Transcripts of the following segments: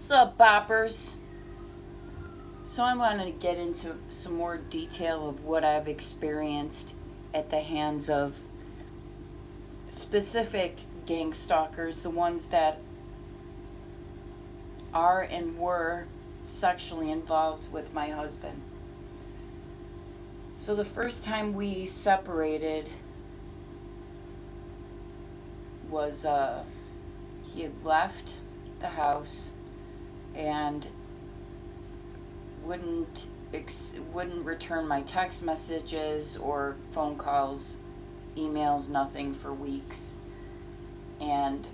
What's up, boppers? So I wanted to get into some more detail of what I've experienced at the hands of specific gang stalkers, the ones that are and were sexually involved with my husband. So the first time we separated was he had left the house and wouldn't return my text messages or phone calls, emails, nothing for weeks. And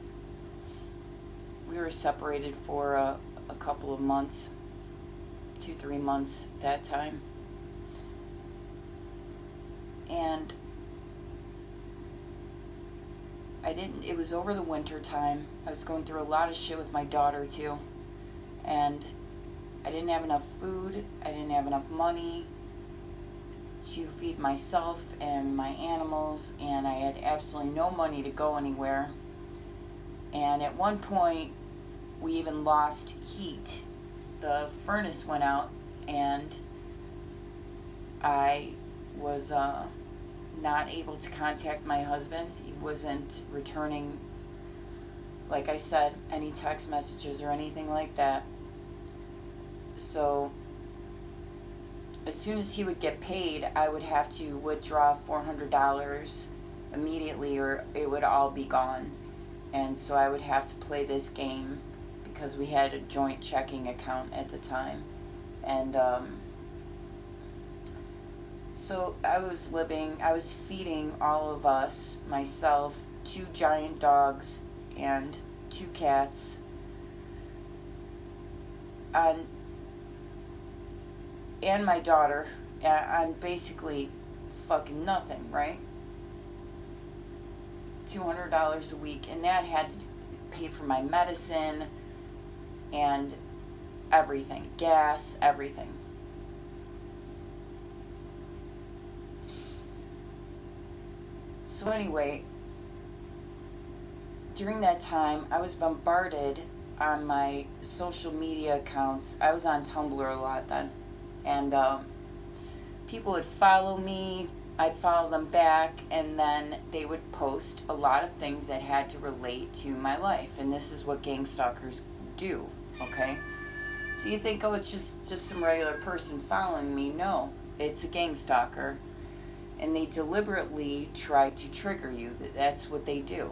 we were separated for a couple of months, 2-3 months at that time. And it was over the winter time. I was going through a lot of shit with my daughter too. And I didn't have enough food. I didn't have enough money to feed myself and my animals. And I had absolutely no money to go anywhere. And at one point, we even lost heat. The furnace went out and I was not able to contact my husband. He wasn't returning, like I said, any text messages or anything like that. So as soon as he would get paid, I would have to withdraw $400 immediately or it would all be gone. And so I would have to play this game because we had a joint checking account at the time. And so I was feeding all of us, myself, 2 giant dogs and 2 cats and my daughter on basically fucking nothing, right? $200 a week, and that had to pay for my medicine and everything, gas, everything. So anyway, during that time, I was bombarded on my social media accounts. I was on Tumblr a lot then. And people would follow me, I'd follow them back, and then they would post a lot of things that had to relate to my life. And this is what gang stalkers do, okay? So you think, oh, it's just some regular person following me. No, it's a gang stalker. And they deliberately try to trigger you. That's what they do.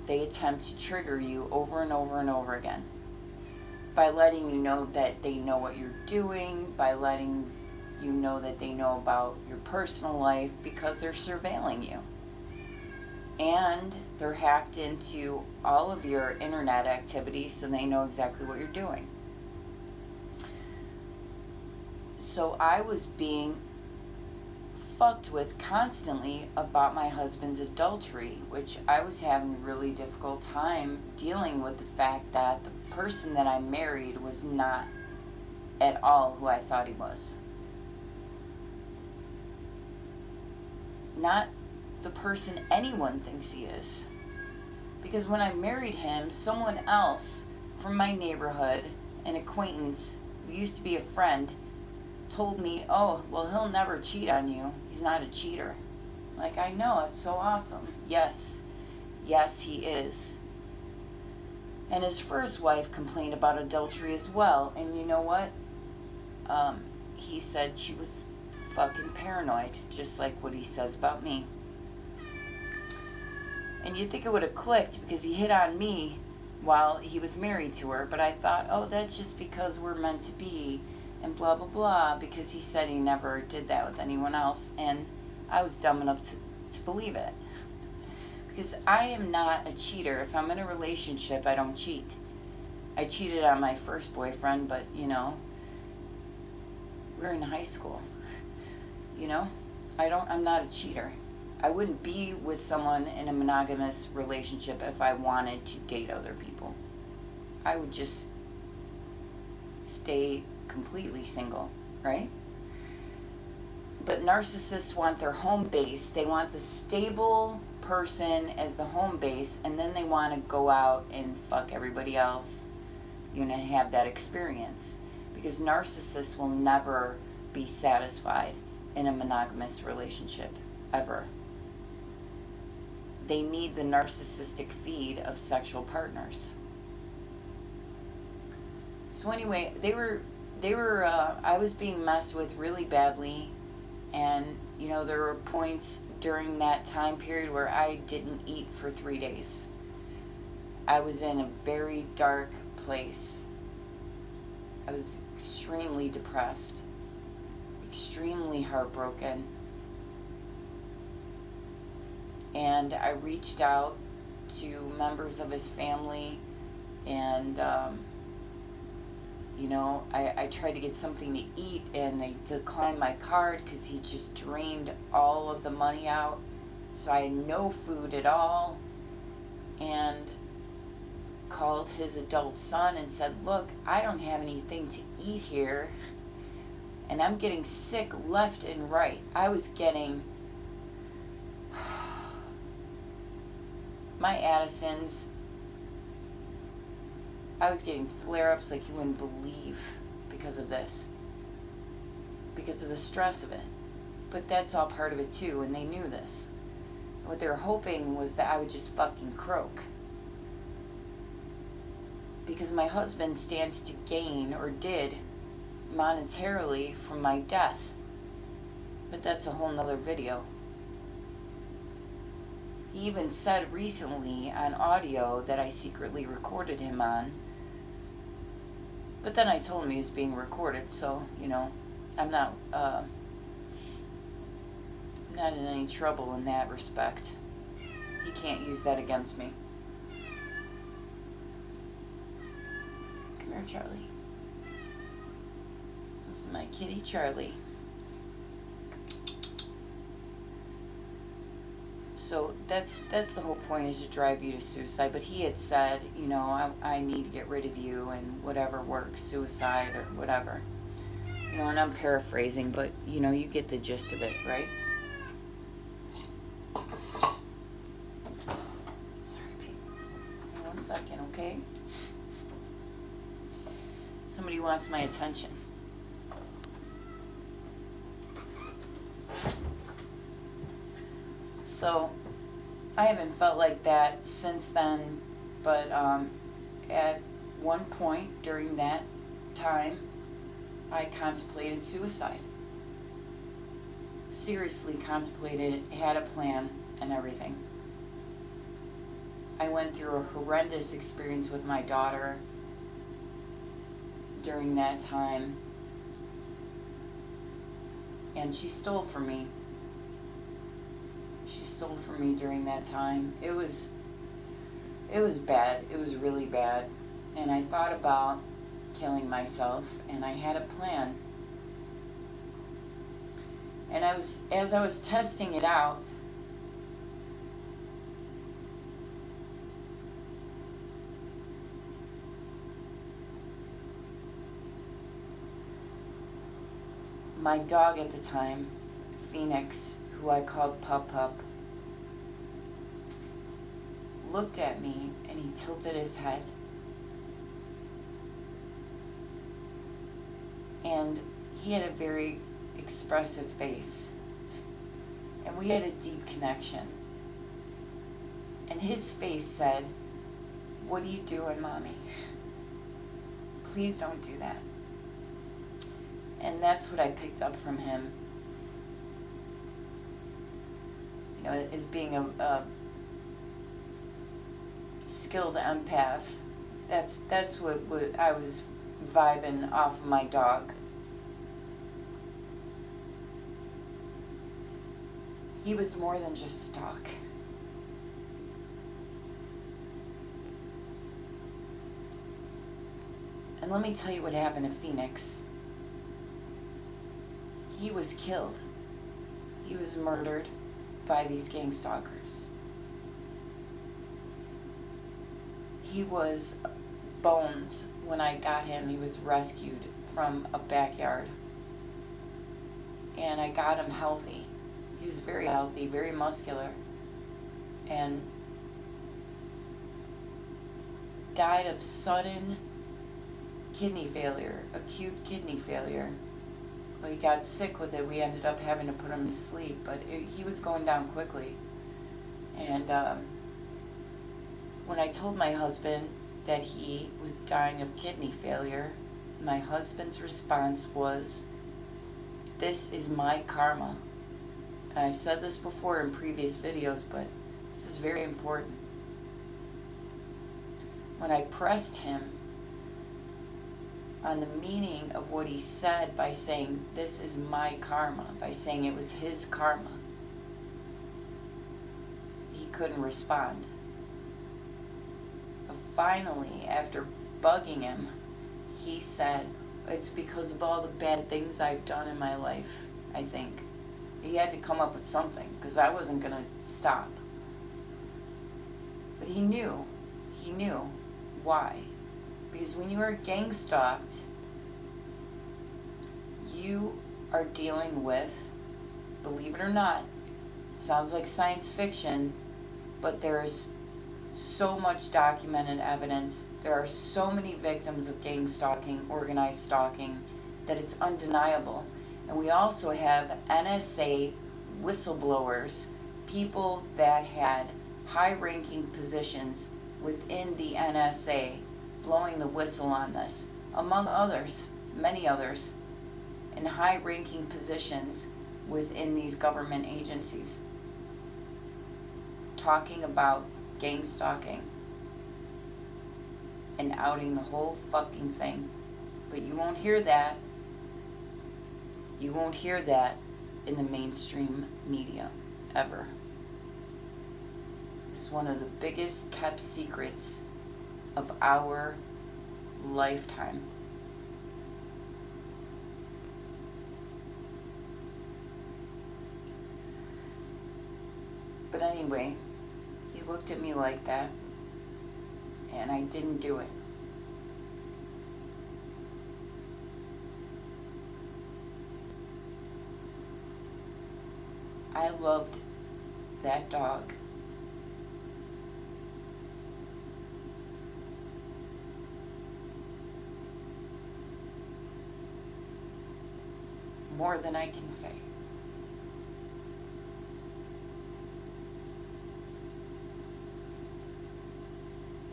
They attempt to trigger you over and over and over again. By letting you know that they know what you're doing, by letting you know that they know about your personal life, because they're surveilling you. And they're hacked into all of your internet activities, so they know exactly what you're doing. So I was being fucked with constantly about my husband's adultery, which I was having a really difficult time dealing with the fact that the person that I married was not at all who I thought he was. Not the person anyone thinks he is. Because when I married him, someone else from my neighborhood, an acquaintance who used to be a friend, told me, oh, well, he'll never cheat on you. He's not a cheater. Like, I know, it's so awesome. Yes, he is. And his first wife complained about adultery as well. And you know what? He said she was fucking paranoid, just like what he says about me. And you'd think it would have clicked because he hit on me while he was married to her. But I thought, oh, that's just because we're meant to be. And blah, blah, blah, because he said he never did that with anyone else. And I was dumb enough to believe it. Because I am not a cheater. If I'm in a relationship, I don't cheat. I cheated on my first boyfriend, but, we're in high school. I'm not a cheater. I wouldn't be with someone in a monogamous relationship if I wanted to date other people. I would just stay completely single, right? But narcissists want their home base. They want the stable person as the home base, and then they want to go out and fuck everybody else you know, have that experience, because narcissists will never be satisfied in a monogamous relationship, ever. They need the narcissistic feed of sexual partners. So anyway, I was being messed with really badly, and you know, there were points during that time period where I didn't eat for 3 days. I was in a very dark place. I was extremely depressed, extremely heartbroken. And I reached out to members of his family, and you know, I tried to get something to eat, and they declined my card because he just drained all of the money out. So I had no food at all, and called his adult son and said, look, I don't have anything to eat here, and I'm getting sick left and right. I was getting my Addison's, I was getting flare-ups like you wouldn't believe because of this, because of the stress of it. But that's all part of it too, and they knew this. What they were hoping was that I would just fucking croak, because my husband stands to gain, or did, monetarily from my death. But that's a whole nother video. He even said recently on audio that I secretly recorded him on. But then I told him he was being recorded, so, you know, I'm not in any trouble in that respect. He can't use that against me. Come here, Charlie. This is my kitty, Charlie. So that's the whole point, is to drive you to suicide. But he had said, you know, I need to get rid of you, and whatever works, suicide or whatever. You know, and I'm paraphrasing, but, you know, you get the gist of it, right? Sorry, Pete. 1 second, okay? Somebody wants my attention. So, I haven't felt like that since then, but at one point during that time, I contemplated suicide. Seriously contemplated it, had a plan and everything. I went through a horrendous experience with my daughter during that time, and she stole from me. She stole from me during that time. It was bad. It was really bad. And I thought about killing myself, and I had a plan. And as I was testing it out, my dog at the time, Phoenix, who I called Pup, looked at me, and he tilted his head. And he had a very expressive face. And we had a deep connection. And his face said, "What are you doing, Mommy? Please don't do that." And that's what I picked up from him. You know, as being a skilled empath, that's what I was vibing off of my dog. He was more than just stock. And let me tell you what happened to Phoenix. He was killed. He was murdered by these gang stalkers. He was bones when I got him. He was rescued from a backyard. And I got him healthy. He was very healthy, very muscular. And died of sudden kidney failure, acute kidney failure. Well, he got sick with it. We ended up having to put him to sleep, but he was going down quickly. And when I told my husband that he was dying of kidney failure, my husband's response was, "This is my karma." And I've said this before in previous videos, but this is very important. When I pressed him on the meaning of what he said by saying, "This is my karma," by saying it was his karma, he couldn't respond. But finally, after bugging him, he said, "It's because of all the bad things I've done in my life, I think." He had to come up with something, because I wasn't going to stop. But he knew why. Because when you are gang stalked, you are dealing with, believe it or not, it sounds like science fiction, but there's so much documented evidence. There are so many victims of gang stalking, organized stalking, that it's undeniable. And we also have NSA whistleblowers, people that had high-ranking positions within the NSA blowing the whistle on this, among others, many others, in high-ranking positions within these government agencies, talking about gang stalking and outing the whole fucking thing. But you won't hear that. You won't hear that in the mainstream media, ever. It's one of the biggest kept secrets of our lifetime. But anyway, he looked at me like that, and I didn't do it. I loved that dog. More than I can say.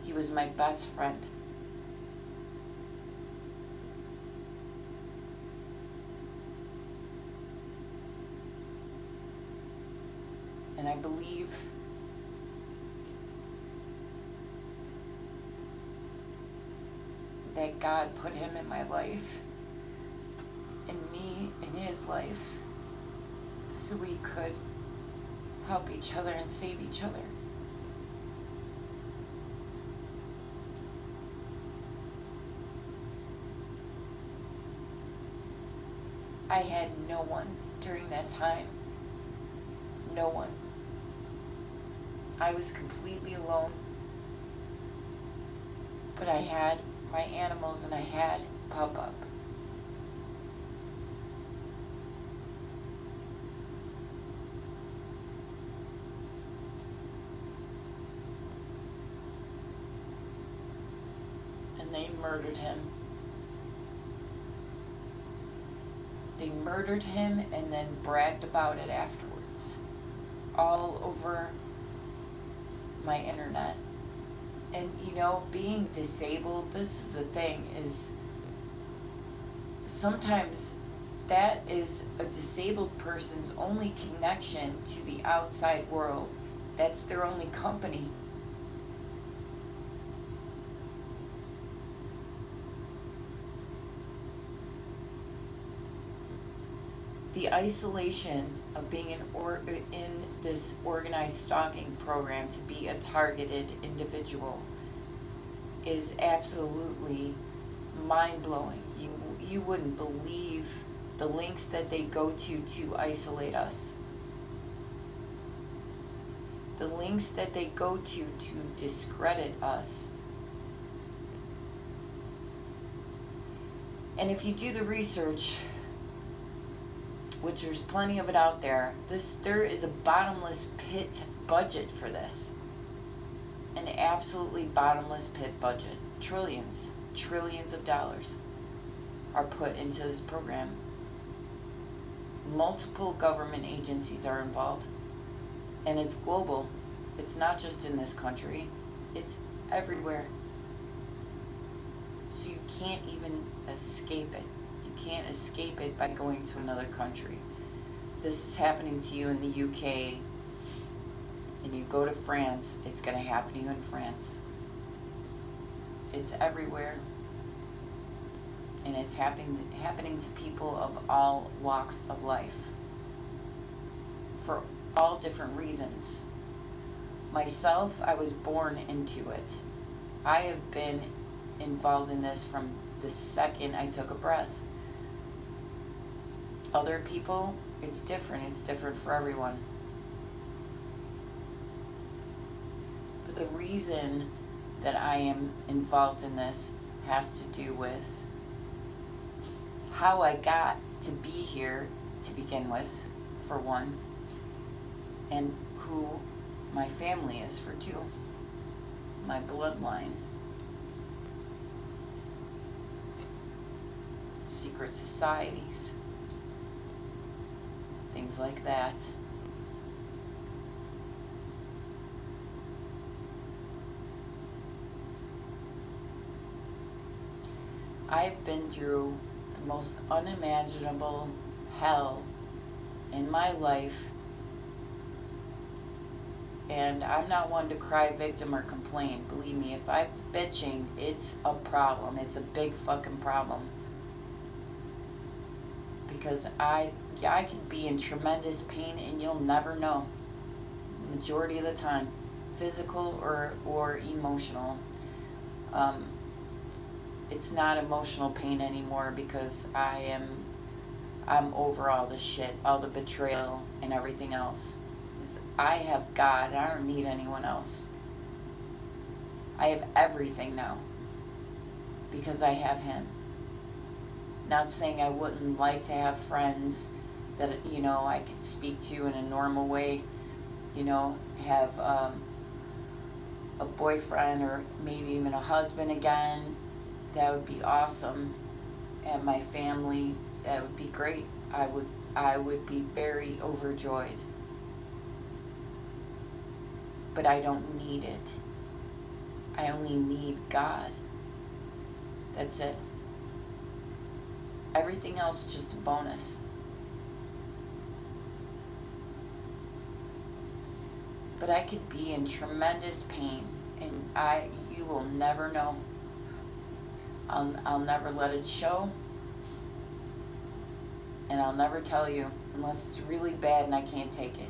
He was my best friend. And I believe that God put him in my life, and me in his life, so we could help each other and save each other. I had no one during that time. No one. I was completely alone. But I had my animals, and I had Pup-Up. And they murdered him. They murdered him and then bragged about it afterwards. All over my internet. And you know, being disabled, this is the thing, is sometimes that is a disabled person's only connection to the outside world. That's their only company. The isolation of being in this organized stalking program to be a targeted individual is absolutely mind-blowing. You wouldn't believe the links that they go to isolate us. The links that they go to discredit us. And if you do the research, which there's plenty of it out there, there is a bottomless pit budget for this. An absolutely bottomless pit budget. Trillions. trillions of dollars are put into this program. Multiple government agencies are involved, and it's global. It's not just in this country, it's everywhere. So you can't even escape it. You can't escape it by going to another country. This is happening to you in the UK, and you go to France, it's going to happen to you in France. It's everywhere. And it's happening to people of all walks of life for all different reasons. Myself, I was born into it. I have been involved in this from the second I took a breath. Other people, it's different. It's different for everyone. But the reason that I am involved in this has to do with how I got to be here to begin with, for one, and who my family is, for two, my bloodline, secret societies, things like that. I've been through the most unimaginable hell in my life, and I'm not one to cry victim or complain. Believe me, if I'm bitching, it's a problem. It's a big fucking problem. Because I can be in tremendous pain and you'll never know. Majority of the time, physical or emotional. It's not emotional pain anymore because I'm over all the shit, all the betrayal and everything else. I have God, I don't need anyone else. I have everything now because I have Him. Not saying I wouldn't like to have friends that, I could speak to in a normal way, have a boyfriend or maybe even a husband again. That would be awesome. And my family, that would be great. I would be very overjoyed. But I don't need it. I only need God. That's it. Everything else is just a bonus. But I could be in tremendous pain, and you will never know. I'll never let it show, and I'll never tell you unless it's really bad and I can't take it.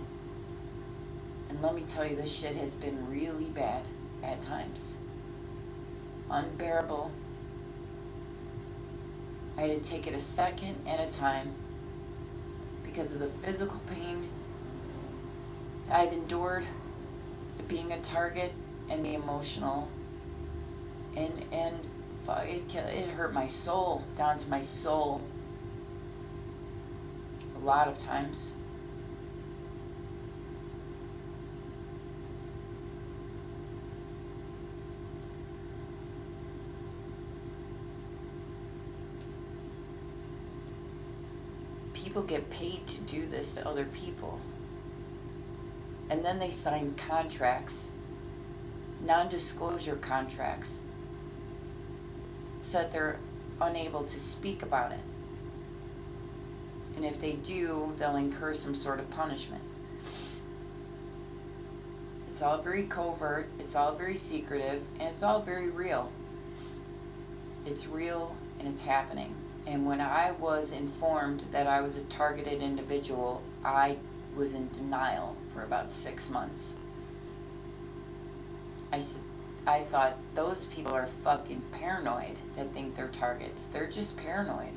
And let me tell you, this shit has been really bad at times. Unbearable. I had to take it a second at a time because of the physical pain I've endured, being a target, and the emotional. And it hurt my soul, down to my soul. A lot of times. People get paid to do this to other people. And then they sign contracts, non-disclosure contracts, so that they're unable to speak about it. And if they do, they'll incur some sort of punishment. It's all very covert, it's all very secretive, and it's all very real. It's real and it's happening. And when I was informed that I was a targeted individual, I was in denial for about 6 months. I thought those people are fucking paranoid that think they're targets. They're just paranoid.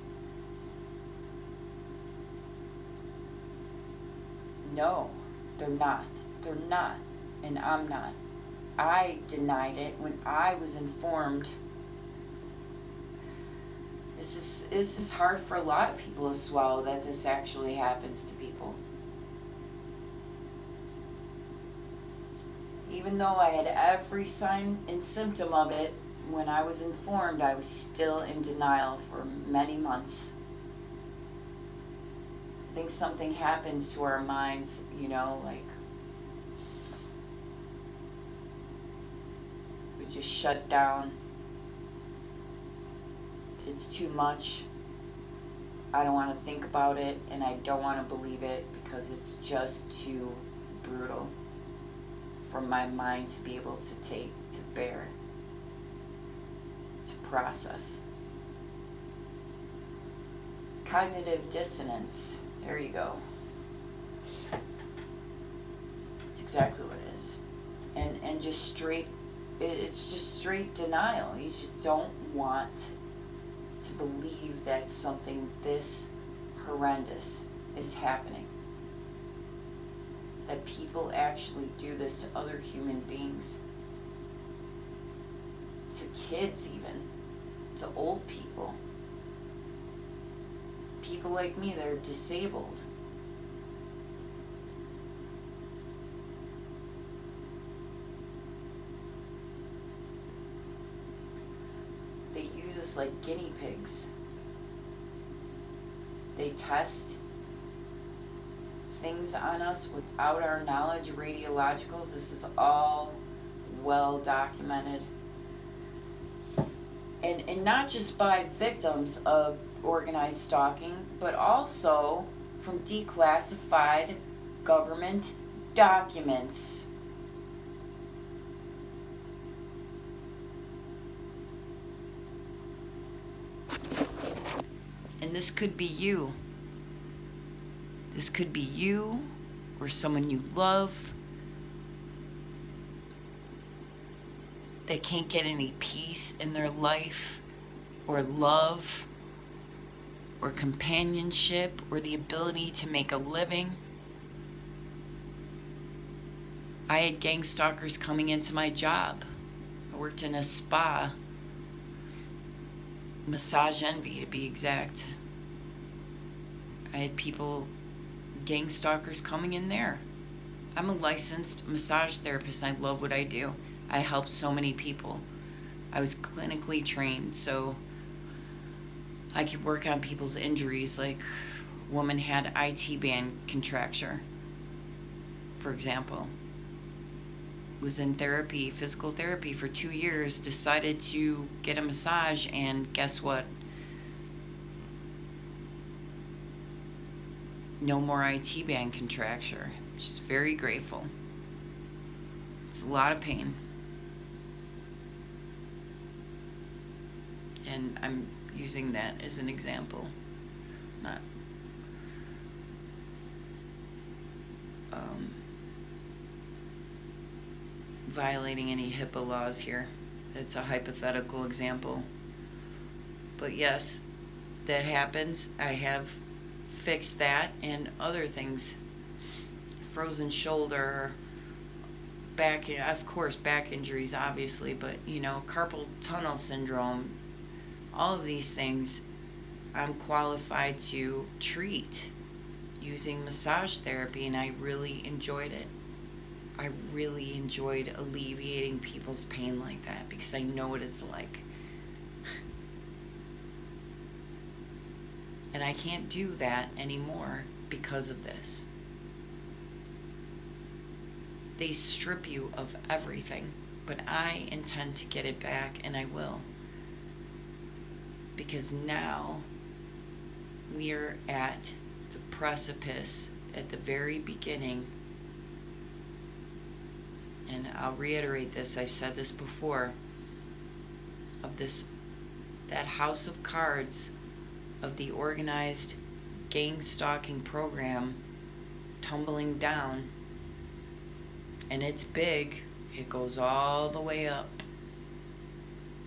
No, they're not. They're not. And I'm not. I denied it when I was informed. This is hard for a lot of people to swallow, that this actually happens to people. Even though I had every sign and symptom of it, when I was informed, I was still in denial for many months. I think something happens to our minds, like we just shut down. It's too much. I don't want to think about it, and I don't want to believe it because it's just too brutal for my mind to be able to take, to bear, to process. Cognitive dissonance. There you go. It's exactly what it is. And just straight, it's just straight denial. You just don't want to believe that something this horrendous is happening. That people actually do this to other human beings. To kids even. To old people. People like me that are disabled. They use us like guinea pigs. They test things on us without our knowledge. Radiologicals, this is all well documented. And not just by victims of organized stalking, but also from declassified government documents. And this could be you. This could be you or someone you love that can't get any peace in their life or love or companionship or the ability to make a living. I had gang stalkers coming into my job. I worked in a spa, Massage Envy to be exact. I had people, gang stalkers coming in there. I'm a licensed massage therapist and I love what I do. I help so many people. I was clinically trained, so I could work on people's injuries. Like, a woman had IT band contracture, for example. Was in therapy, physical therapy for 2 years, decided to get a massage, and guess what? No more IT band contracture. She's very grateful. It's a lot of pain. And I'm using that as an example, not violating any HIPAA laws here. It's a hypothetical example. But yes, that happens. I have fixed that and other things. Frozen shoulder, back, of course, back injuries, obviously, but, carpal tunnel syndrome, all of these things I'm qualified to treat using massage therapy, and I really enjoyed it. I really enjoyed alleviating people's pain like that because I know what it's like. And I can't do that anymore because of this. They strip you of everything, but I intend to get it back, and I will. Because now we are at the precipice, at the very beginning, and I'll reiterate this, I've said this before, of that house of cards of the organized gang stalking program tumbling down. And it's big. It goes all the way up.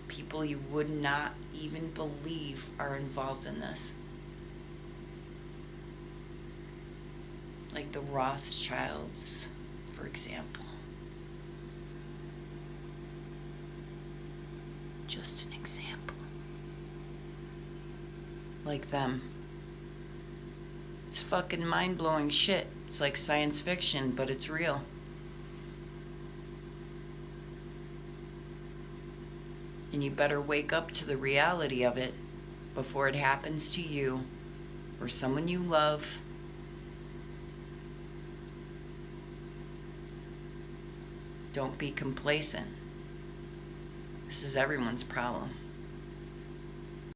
People you would not even believe are involved in this. Like the Rothschilds, for example. Just an example. Like them. It's fucking mind-blowing shit. It's like science fiction, but it's real. And you better wake up to the reality of it before it happens to you or someone you love. Don't be complacent. This is everyone's problem.